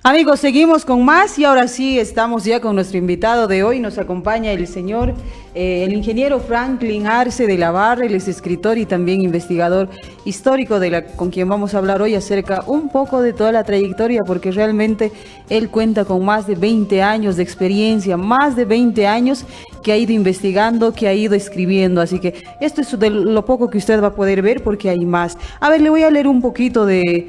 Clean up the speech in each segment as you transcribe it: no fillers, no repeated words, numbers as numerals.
Amigos, seguimos con más y ahora sí estamos ya con nuestro invitado de hoy. Nos acompaña el señor, el ingeniero Franklin Arce de la Barra. Él es escritor y también investigador histórico con quien vamos a hablar hoy acerca un poco de toda la trayectoria, porque realmente él cuenta con más de 20 años de experiencia, más de 20 años que ha ido investigando, que ha ido escribiendo. Así que esto es de lo poco que usted va a poder ver porque hay más. A ver, le voy a leer un poquito de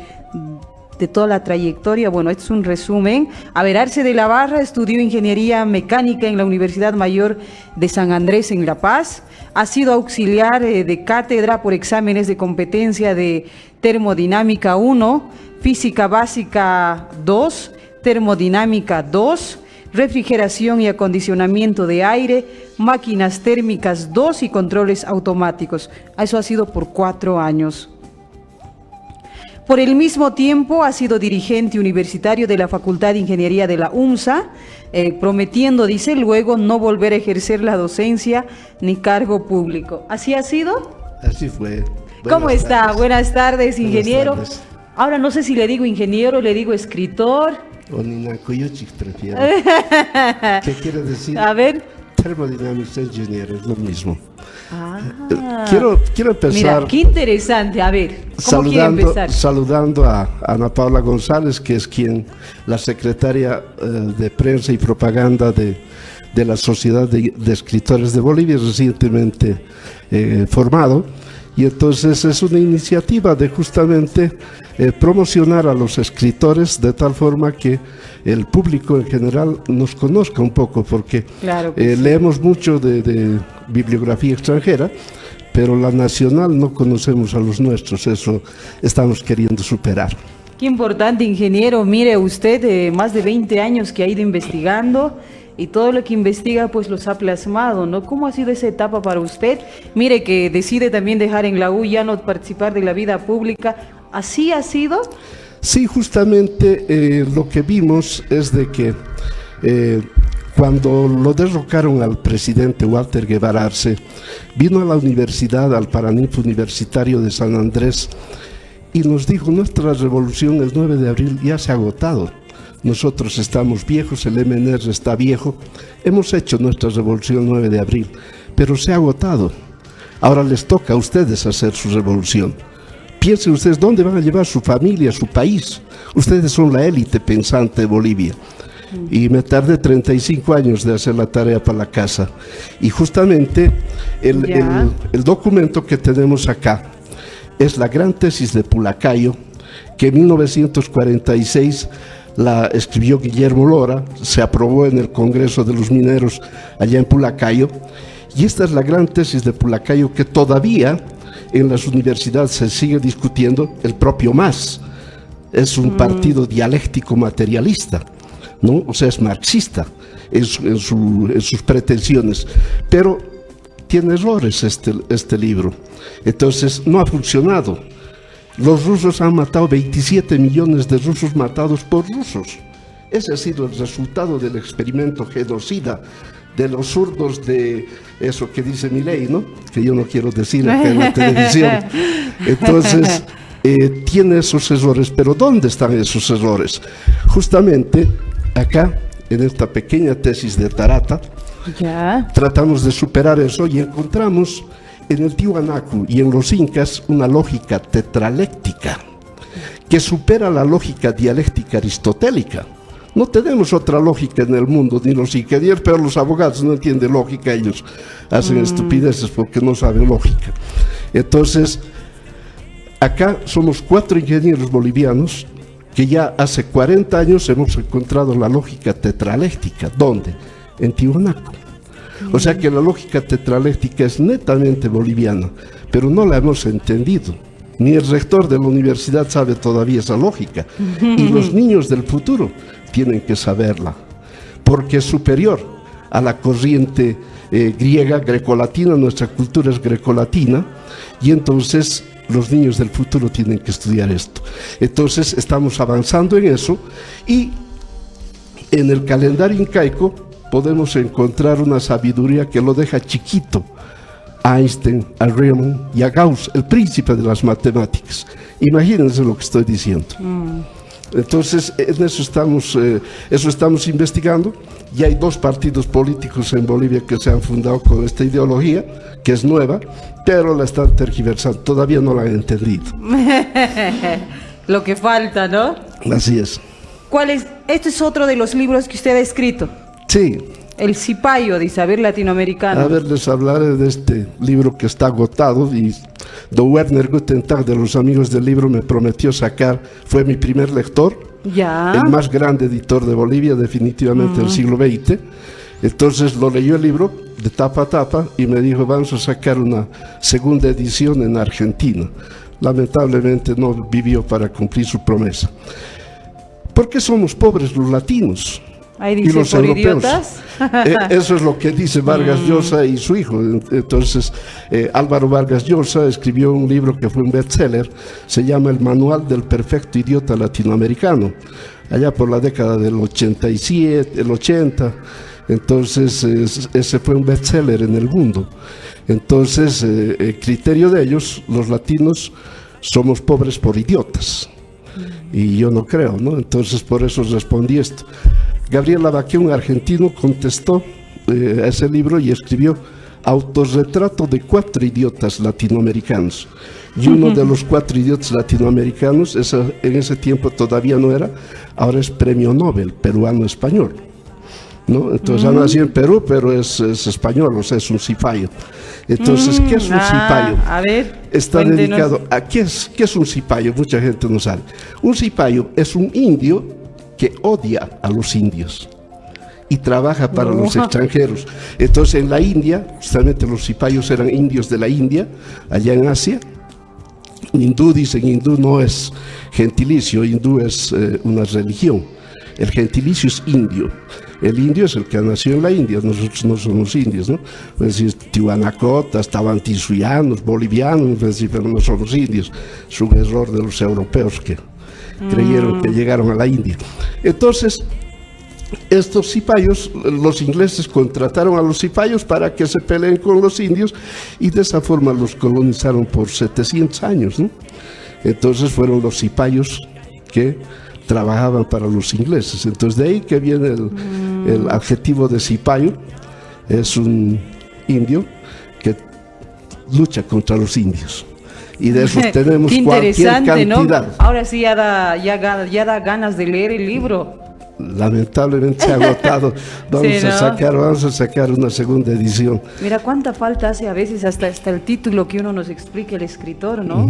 toda la trayectoria. Bueno, este es un resumen. A ver, Arce de la Barra estudió Ingeniería Mecánica en la Universidad Mayor de San Andrés en La Paz. Ha sido auxiliar de cátedra por exámenes de competencia de Termodinámica 1, Física Básica 2, Termodinámica 2, Refrigeración y Acondicionamiento de Aire, Máquinas Térmicas 2 y Controles Automáticos. Eso ha sido por 4 años. Por el mismo tiempo ha sido dirigente universitario de la Facultad de Ingeniería de la UMSA, prometiendo, dice, luego no volver a ejercer la docencia ni cargo público. ¿Así ha sido? Así fue. ¿Cómo está? Tardes. Buenas tardes, ingeniero. Buenas tardes. Ahora no sé si le digo ingeniero, le digo escritor. O Ninacoyuchik prefiero. ¿Qué quiere decir? A ver. Thermodynamics Engineer, es lo mismo. Ah. Quiero empezar. Mira, qué interesante. A ver, ¿cómo quiere empezar? Saludando a Ana Paula González, que es la secretaria de Prensa y Propaganda de la Sociedad de Escritores de Bolivia, recientemente formado. Y entonces es una iniciativa de justamente promocionar a los escritores de tal forma que el público en general nos conozca un poco, porque claro que sí. Leemos mucho de bibliografía extranjera, pero la nacional no conocemos a los nuestros. Eso estamos queriendo superar. Qué importante, ingeniero. Mire usted, más de 20 años que ha ido investigando y todo lo que investiga pues los ha plasmado, ¿no? ¿Cómo ha sido esa etapa para usted? Mire que decide también dejar en la U, ya no participar de la vida pública. ¿Así ha sido? Sí, justamente lo que vimos es de que cuando lo derrocaron al presidente Walter Guevara Arce, vino a la universidad, al Paraninfo Universitario de San Andrés, y nos dijo: nuestra revolución el 9 de abril ya se ha agotado. Nosotros estamos viejos, el MNR está viejo, hemos hecho nuestra revolución 9 de abril, pero se ha agotado. Ahora les toca a ustedes hacer su revolución. Piensen ustedes dónde van a llevar su familia, su país. Ustedes son la élite pensante de Bolivia. Y me tardé 35 años de hacer la tarea para la casa. Y justamente el documento que tenemos acá es la gran tesis de Pulacayo, que en 1946 la escribió Guillermo Lora, se aprobó en el Congreso de los Mineros allá en Pulacayo, y esta es la gran tesis de Pulacayo que todavía en las universidades se sigue discutiendo. El propio MAS es un partido dialéctico materialista, ¿no? O sea, es marxista en sus pretensiones, pero tiene errores este libro. Entonces no ha funcionado. Los rusos han matado 27 millones de rusos matados por rusos. Ese ha sido el resultado del experimento genocida de los zurdos, de eso que dice Milei, ¿no? Que yo no quiero decir acá en la televisión. Entonces, tiene esos errores, pero ¿dónde están esos errores? Justamente acá, en esta pequeña tesis de Tarata, tratamos de superar eso y encontramos en el Tiwanaku y en los incas una lógica tetraléctica que supera la lógica dialéctica aristotélica. No tenemos otra lógica en el mundo, ni los ingenieros, pero los abogados no entienden lógica, ellos hacen estupideces porque no saben lógica. Entonces, acá somos 4 ingenieros bolivianos que ya hace 40 años hemos encontrado la lógica tetraléctica. ¿Dónde? En Tiwanaku. O sea que la lógica tetraléctica es netamente boliviana, pero no la hemos entendido. Ni el rector de la universidad sabe todavía esa lógica. Y los niños del futuro tienen que saberla, porque es superior a la corriente griega, grecolatina. Nuestra cultura es grecolatina, y entonces los niños del futuro tienen que estudiar esto. Entonces estamos avanzando en eso, y en el calendario incaico podemos encontrar una sabiduría que lo deja chiquito a Einstein, a Riemann y a Gauss, el príncipe de las matemáticas. Imagínense lo que estoy diciendo. Entonces, en eso estamos investigando. Y hay 2 partidos políticos en Bolivia que se han fundado con esta ideología, que es nueva, pero la están tergiversando, todavía no la han entendido. Lo que falta, ¿no? Así es. ¿Cuál es? Este es otro de los libros que usted ha escrito. Sí. El Cipayo de Saber Latinoamericano. A ver, les hablaré de este libro que está agotado y don Werner Gutentag, de los amigos del libro, me prometió sacar, fue mi primer lector, Ya. el más grande editor de Bolivia, definitivamente del siglo XX. Entonces lo leyó el libro de tapa a tapa y me dijo, vamos a sacar una segunda edición en Argentina. Lamentablemente no vivió para cumplir su promesa. ¿Por qué somos pobres los latinos? Ahí Y dice, los por europeos? idiotas. Eso es lo que dice Vargas Llosa y su hijo. Entonces, Álvaro Vargas Llosa escribió un libro que fue un bestseller, se llama El Manual del Perfecto Idiota Latinoamericano, allá por la década del 87, el 80. Entonces, ese fue un bestseller en el mundo. Entonces, el criterio de ellos, los latinos, somos pobres por idiotas. Y yo no creo, ¿no? Entonces, por eso respondí esto. Gabriel Lavaque, un argentino, contestó a ese libro y escribió Autorretrato de 4 idiotas latinoamericanos. Y uno de los 4 idiotas latinoamericanos, en ese tiempo todavía no era, ahora es premio Nobel, peruano-español, ¿no? Entonces ha nacido en Perú, pero es español, o sea, es un cipayo. Entonces, ¿qué es un cipayo? A ver, Está cuéntenos. dedicado a ¿qué es un cipayo? Mucha gente no sabe. Un cipayo es un indio que odia a los indios y trabaja para los extranjeros. Entonces, en la India, justamente los cipayos eran indios de la India, allá en Asia. Hindú, dicen, hindú no es gentilicio, hindú es una religión. El gentilicio es indio. El indio es el que nació en la India, nosotros no somos indios, ¿no? Es decir, tihuanacotas, tabantinsuyanos, bolivianos, es decir, pero no somos indios. Es un error de los europeos que creyeron que llegaron a la India. Entonces, estos cipayos, los ingleses contrataron a los cipayos para que se peleen con los indios y de esa forma los colonizaron por 700 años, ¿no? Entonces fueron los cipayos que trabajaban para los ingleses. Entonces de ahí que viene el adjetivo de cipayo, es un indio que lucha contra los indios. Y de eso tenemos Qué cualquier interesante, cantidad. ¿no? Ahora sí ya da ganas de leer el libro. Lamentablemente se ha agotado. Vamos a sacar una segunda edición. Mira cuánta falta hace a veces hasta el título que uno nos explique el escritor, ¿no?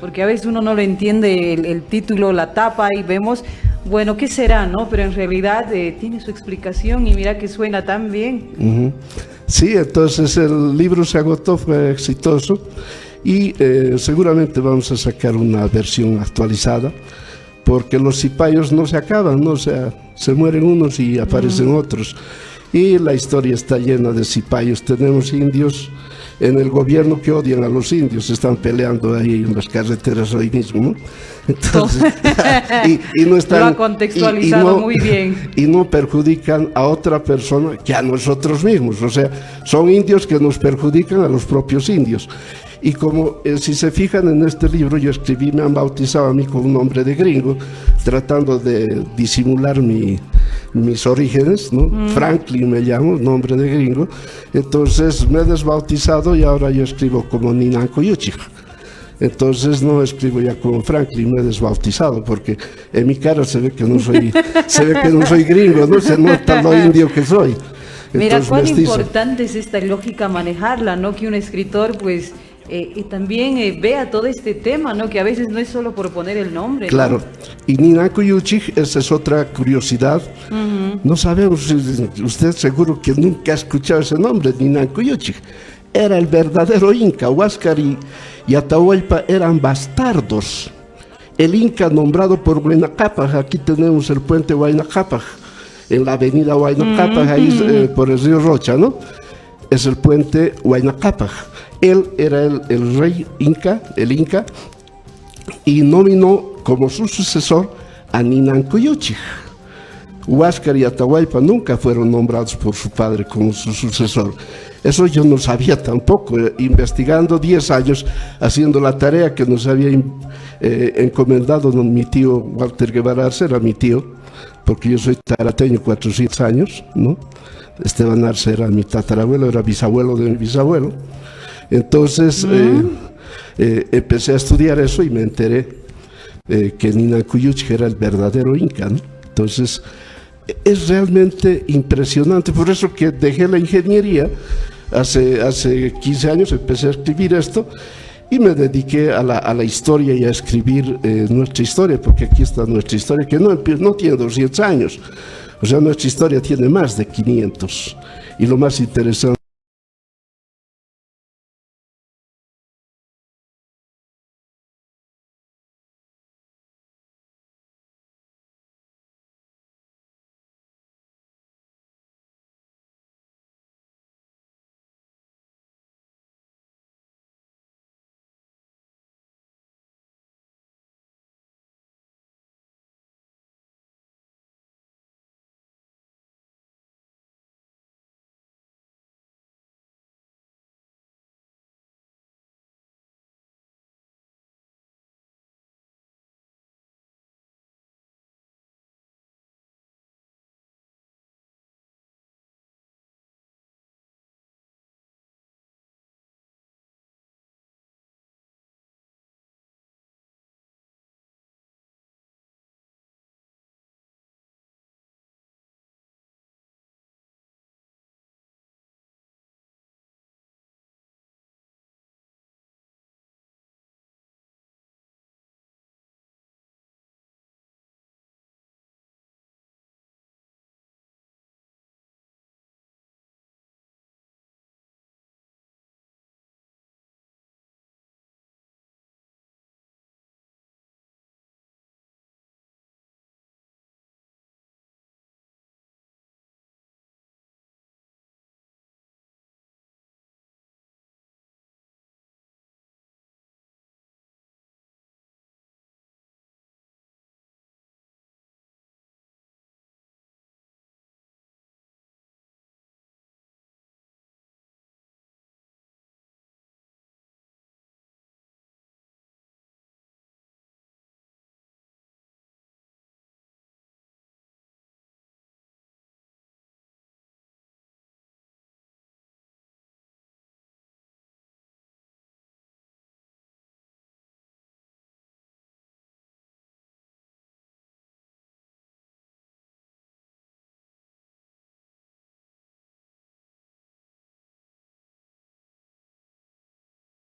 Porque a veces uno no lo entiende el título, la tapa y vemos, bueno, ¿qué será, no? Pero en realidad tiene su explicación y mira que suena tan bien. Sí, entonces el libro se agotó, fue exitoso y seguramente vamos a sacar una versión actualizada, porque los cipayos no se acaban, ¿no? O sea, se mueren unos y aparecen otros. Y la historia está llena de cipayos. Tenemos indios en el gobierno que odian a los indios, están peleando ahí en las carreteras hoy mismo, ¿no? Entonces, y no están, lo ha contextualizado muy bien. Y no perjudican a otra persona que a nosotros mismos. O sea, son indios que nos perjudican a los propios indios. Y como si se fijan en este libro, yo escribí, me han bautizado a mí con un nombre de gringo, tratando de disimular mis orígenes, ¿no? Franklin me llamo, nombre de gringo. Entonces me he desbautizado y ahora yo escribo como Ninanco Yuchig. Entonces no escribo ya como Franklin, me he desbautizado, porque en mi cara se ve que no soy gringo, no se nota lo indio que soy. Mira, cuán mestizo. importante es esta lógica manejarla, ¿no? Que un escritor, pues, también vea todo este tema, ¿no? Que a veces no es solo por poner el nombre. Claro. ¿no? Y Ninanco Yuchig, esa es otra curiosidad. No sabemos, usted seguro que nunca ha escuchado ese nombre, Ninanco Yuchig. Era el verdadero Inca. Huáscar y Atahualpa eran bastardos. El Inca nombrado por Huayna Cápac, aquí tenemos el puente Huayna Cápac, en la avenida Huayna Cápac, ahí por el río Rocha, ¿no? Es el puente Huayna Cápac. Él era el rey Inca, y nominó como su sucesor a Ninanco Yuchig. Huáscar y Atahualpa nunca fueron nombrados por su padre como su sucesor. Eso yo no sabía tampoco, investigando 10 años, haciendo la tarea que nos había encomendado mi tío Walter Guevara Arce, era mi tío, porque yo soy tarateño, 400 años, ¿no? Esteban Arce era mi tatarabuelo, era bisabuelo de mi bisabuelo. Entonces empecé a estudiar eso y me enteré que Nina Cuyuch era el verdadero Inca, ¿no? Entonces es realmente impresionante, por eso que dejé la ingeniería, hace 15 años empecé a escribir esto y me dediqué a la historia y a escribir nuestra historia, porque aquí está nuestra historia, que no tiene 200 años, o sea, nuestra historia tiene más de 500, y lo más interesante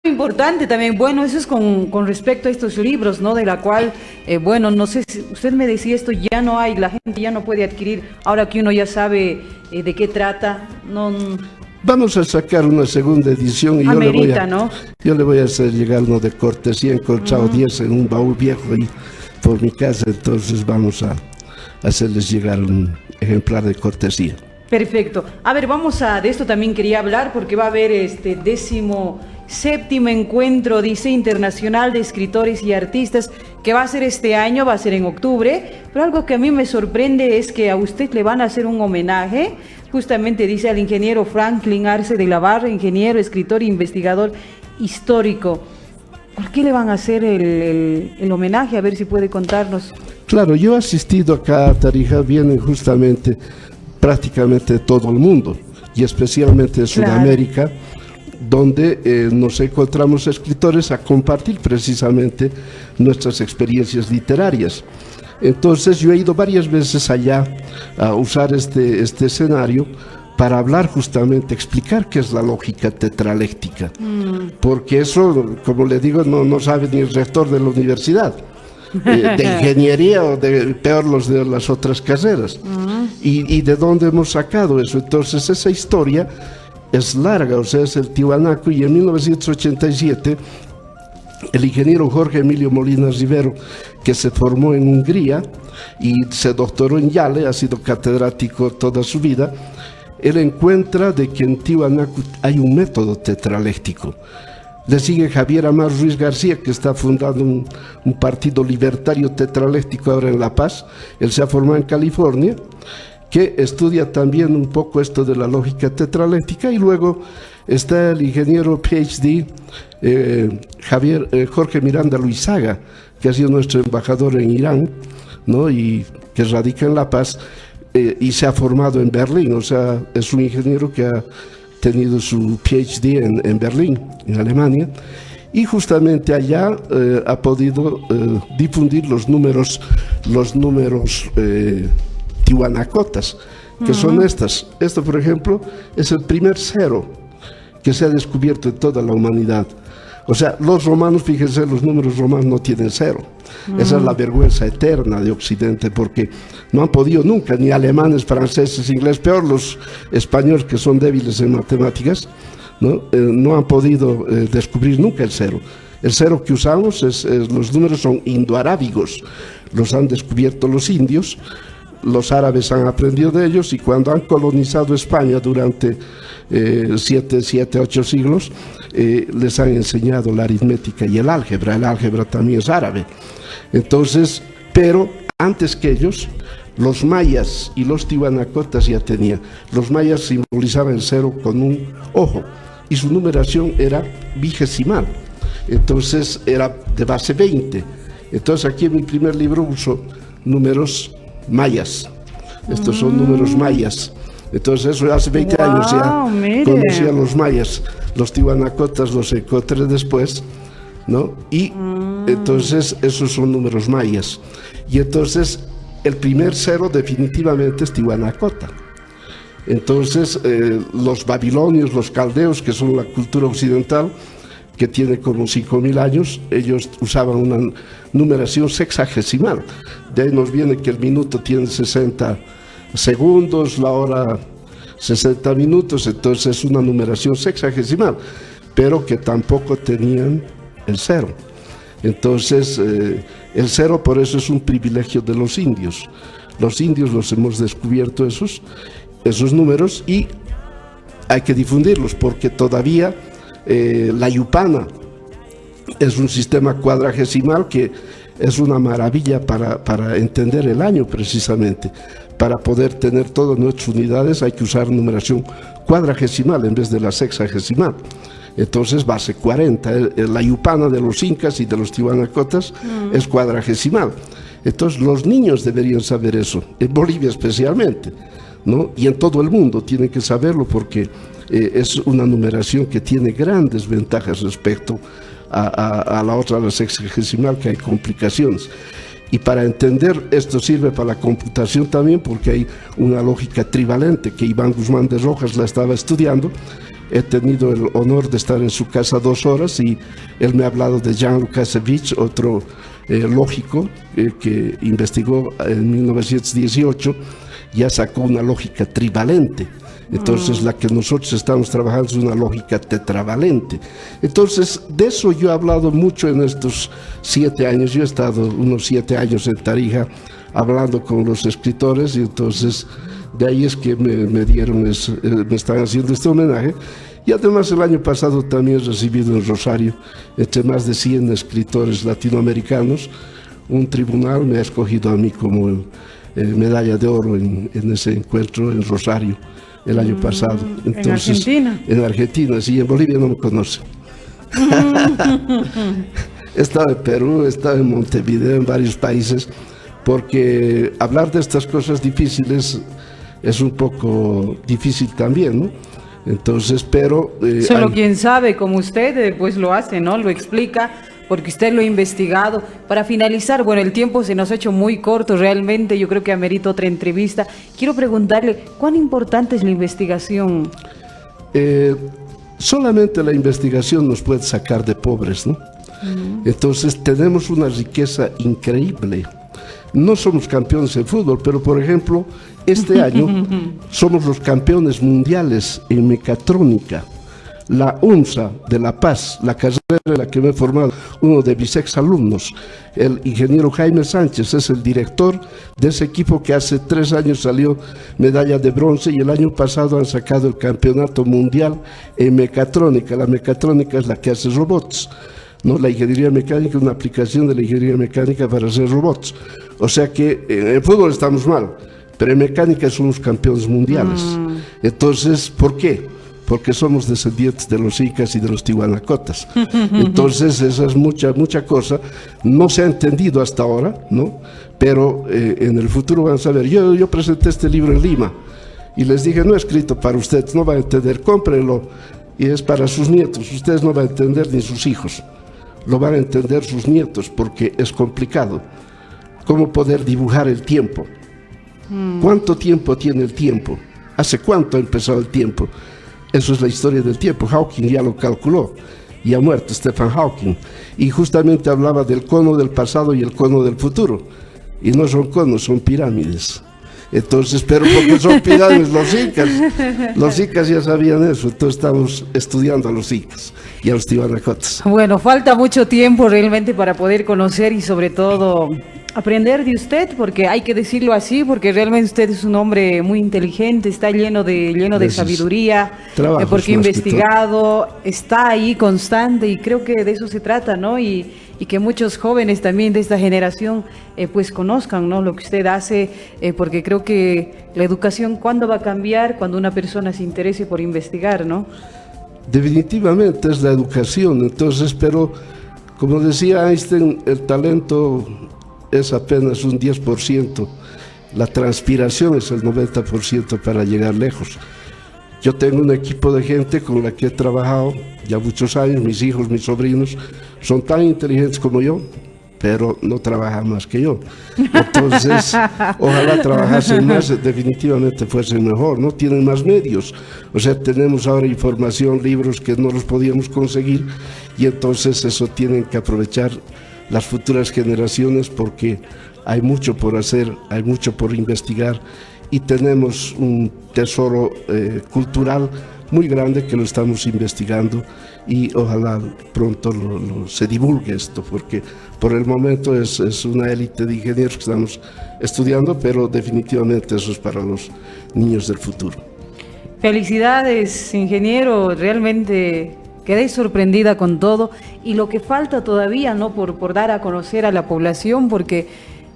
importante también, bueno, eso es con respecto a estos libros, ¿no? De la cual, bueno, no sé si usted me decía esto, ya no hay, la gente ya no puede adquirir, ahora que uno ya sabe de qué trata, no... Vamos a sacar una segunda edición y amerita, ¿no? Yo le voy a hacer llegar uno de cortesía, he encontrado 10 en un baúl viejo ahí por mi casa, entonces vamos a hacerles llegar un ejemplar de cortesía. Perfecto. A ver, de esto también quería hablar porque va a haber este 17º encuentro, dice, internacional de escritores y artistas que va a ser este año, va a ser en octubre, pero algo que a mí me sorprende es que a usted le van a hacer un homenaje, justamente dice al ingeniero Franklin Arce de la Barra, ingeniero, escritor e investigador histórico. ¿Por qué le van a hacer el homenaje? A ver si puede contarnos. Claro, yo he asistido acá a Tarija, vienen justamente prácticamente de todo el mundo y especialmente de Sudamérica, claro, donde nos encontramos escritores a compartir precisamente nuestras experiencias literarias. Entonces yo he ido varias veces allá a usar este escenario para hablar justamente, explicar qué es la lógica tetraléctica, porque eso, como le digo, no sabe ni el rector de la universidad, de ingeniería o peor los de las otras carreras. Y de dónde hemos sacado eso. Entonces esa historia es larga, o sea, es el Tiwanaku, y en 1987 el ingeniero Jorge Emilio Molina Rivero, que se formó en Hungría y se doctoró en Yale, ha sido catedrático toda su vida, él encuentra de que en Tiwanaku hay un método tetraléctico. Le sigue Javier Amar Ruiz García, que está fundando un partido libertario tetraléctico ahora en La Paz. Él se ha formado en California, que estudia también un poco esto de la lógica tetraléctica. Y luego está el ingeniero PhD Jorge Miranda Luizaga, que ha sido nuestro embajador en Irán, ¿no? Y que radica en La Paz y se ha formado en Berlín. O sea, es un ingeniero que ha tenido su PhD en Berlín, en Alemania, y justamente allá ha podido difundir los números tiwanacotas, que son estas. Esto, por ejemplo, es el primer cero que se ha descubierto en toda la humanidad. O sea, los romanos, fíjense, los números romanos no tienen cero. Esa es la vergüenza eterna de Occidente, porque no han podido nunca, ni alemanes, franceses, ingleses, peor los españoles, que son débiles en matemáticas, no han podido descubrir nunca el cero. El cero que usamos, los números son indoarábigos, los han descubierto los indios, los árabes han aprendido de ellos, y cuando han colonizado España durante 8 siglos, les han enseñado la aritmética y el álgebra también es árabe. Entonces, pero antes que ellos, los mayas y los tiwanacotas ya tenían. Los mayas simbolizaban el cero con un ojo, y su numeración era vigesimal, entonces era de base 20. Entonces aquí en mi primer libro uso números mayas. Estos son números mayas. Entonces eso hace 20 años ya conocía a los mayas. Los tiwanacotas los encontré después, ¿no? Y entonces esos son números mayas. Y entonces el primer cero definitivamente es tiwanacota. Entonces los babilonios, los caldeos, que son la cultura occidental, que tiene como 5000 años, ellos usaban una numeración sexagesimal. De ahí nos viene que el minuto tiene 60 segundos, la hora 60 minutos, entonces es una numeración sexagesimal, pero que tampoco tenían el cero. Entonces el cero, por eso es un privilegio de los indios. Los indios los hemos descubierto esos números, y hay que difundirlos, porque todavía la yupana es un sistema cuadragesimal que es una maravilla para entender el año. Precisamente para poder tener todas nuestras unidades hay que usar numeración cuadragesimal en vez de la sexagesimal. Entonces base 40, la yupana de los incas y de los tiwanacotas es cuadragesimal. Entonces los niños deberían saber eso, en Bolivia especialmente, ¿no? Y en todo el mundo tienen que saberlo, porque es una numeración que tiene grandes ventajas respecto a la otra, la sexagesimal, que hay complicaciones. Y para entender esto sirve para la computación también, porque hay una lógica trivalente que Iván Guzmán de Rojas la estaba estudiando. He tenido el honor de estar en su casa 2 horas, y él me ha hablado de Jan Lukasiewicz, otro lógico que investigó en 1918, ya sacó una lógica trivalente. Entonces la que nosotros estamos trabajando es una lógica tetravalente. Entonces de eso yo he hablado mucho en estos 7 años. Yo he estado unos 7 años en Tarija hablando con los escritores, y entonces de ahí es que me están haciendo este homenaje. Y además el año pasado también he recibido en Rosario, entre más de 100 escritores latinoamericanos, un tribunal me ha escogido a mí como medalla de oro en ese encuentro en Rosario el año pasado. Entonces, ¿en Argentina? En Argentina, sí, en Bolivia no me conocen. He estado en Perú, he estado en Montevideo, en varios países, porque hablar de estas cosas difíciles es un poco difícil también, ¿no? Entonces, pero... Solo quien sabe, como usted, pues lo hace, ¿no? Lo explica, porque usted lo ha investigado. Para finalizar, bueno, el tiempo se nos ha hecho muy corto realmente, yo creo que amerita otra entrevista. Quiero preguntarle, ¿cuán importante es la investigación? Solamente la investigación nos puede sacar de pobres, ¿no? Entonces tenemos una riqueza increíble. No somos campeones en fútbol, pero por ejemplo, este año somos los campeones mundiales en mecatrónica. la UNSA de La Paz, la carrera en la que me he formado, uno de mis exalumnos, el ingeniero Jaime Sánchez, es el director de ese equipo que hace 3 años salió medalla de bronce y el año pasado han sacado el campeonato mundial en mecatrónica. La mecatrónica es la que hace robots, ¿no? La ingeniería mecánica es una aplicación de la ingeniería mecánica para hacer robots. O sea que en fútbol estamos mal, pero en mecánica somos campeones mundiales. Entonces, ¿por qué? Porque somos descendientes de los incas y de los tihuanacotas. Entonces, esa es mucha cosa. No se ha entendido hasta ahora, ¿no? Pero en el futuro van a saber. Yo presenté este libro en Lima y les dije, no he escrito para ustedes, no van a entender, cómprenlo. Y es para sus nietos, ustedes no van a entender ni sus hijos. Lo van a entender sus nietos porque es complicado. ¿Cómo poder dibujar el tiempo? ¿Cuánto tiempo tiene el tiempo? ¿Hace cuánto ha empezado el tiempo? Eso es la historia del tiempo. Hawking ya lo calculó y ha muerto Stephen Hawking. Y justamente hablaba del cono del pasado y el cono del futuro. Y no son conos, son pirámides. Entonces, pero porque son pirámides los incas ya sabían eso, entonces estamos estudiando a los incas y a los tihuanacotas. Bueno, falta mucho tiempo realmente para poder conocer y sobre todo aprender de usted, porque hay que decirlo así, porque realmente usted es un hombre muy inteligente, está lleno de sabiduría, porque investigado, está ahí constante y creo que de eso se trata, ¿no? Y que muchos jóvenes también de esta generación pues conozcan, ¿no?, lo que usted hace, porque creo que la educación, ¿cuándo va a cambiar? Cuando una persona se interese por investigar, ¿no? Definitivamente es la educación, entonces, pero como decía Einstein, el talento es apenas un 10%, la transpiración es el 90% para llegar lejos. Yo tengo un equipo de gente con la que he trabajado ya muchos años, mis hijos, mis sobrinos, son tan inteligentes como yo, pero no trabajan más que yo. Entonces, ojalá trabajasen más, definitivamente fuesen mejor, ¿no? Tienen más medios. O sea, tenemos ahora información, libros que no los podíamos conseguir y entonces eso tienen que aprovechar las futuras generaciones porque hay mucho por hacer, hay mucho por investigar y tenemos un tesoro cultural muy grande que lo estamos investigando y ojalá pronto se divulgue esto, porque por el momento es una élite de ingenieros que estamos estudiando, pero definitivamente eso es para los niños del futuro. Felicidades, ingeniero, realmente quedé sorprendida con todo y lo que falta todavía, ¿no?, por dar a conocer a la población, porque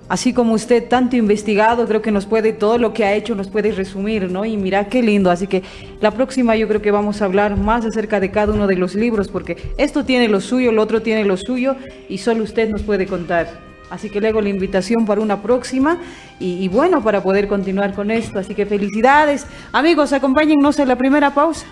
así como usted tanto investigado, creo que nos puede, todo lo que ha hecho nos puede resumir, ¿no? Y mira qué lindo, así que la próxima yo creo que vamos a hablar más acerca de cada uno de los libros, porque esto tiene lo suyo, el otro tiene lo suyo, y solo usted nos puede contar. Así que le hago la invitación para una próxima, y bueno, para poder continuar con esto, así que felicidades. Amigos, acompáñennos en la primera pausa.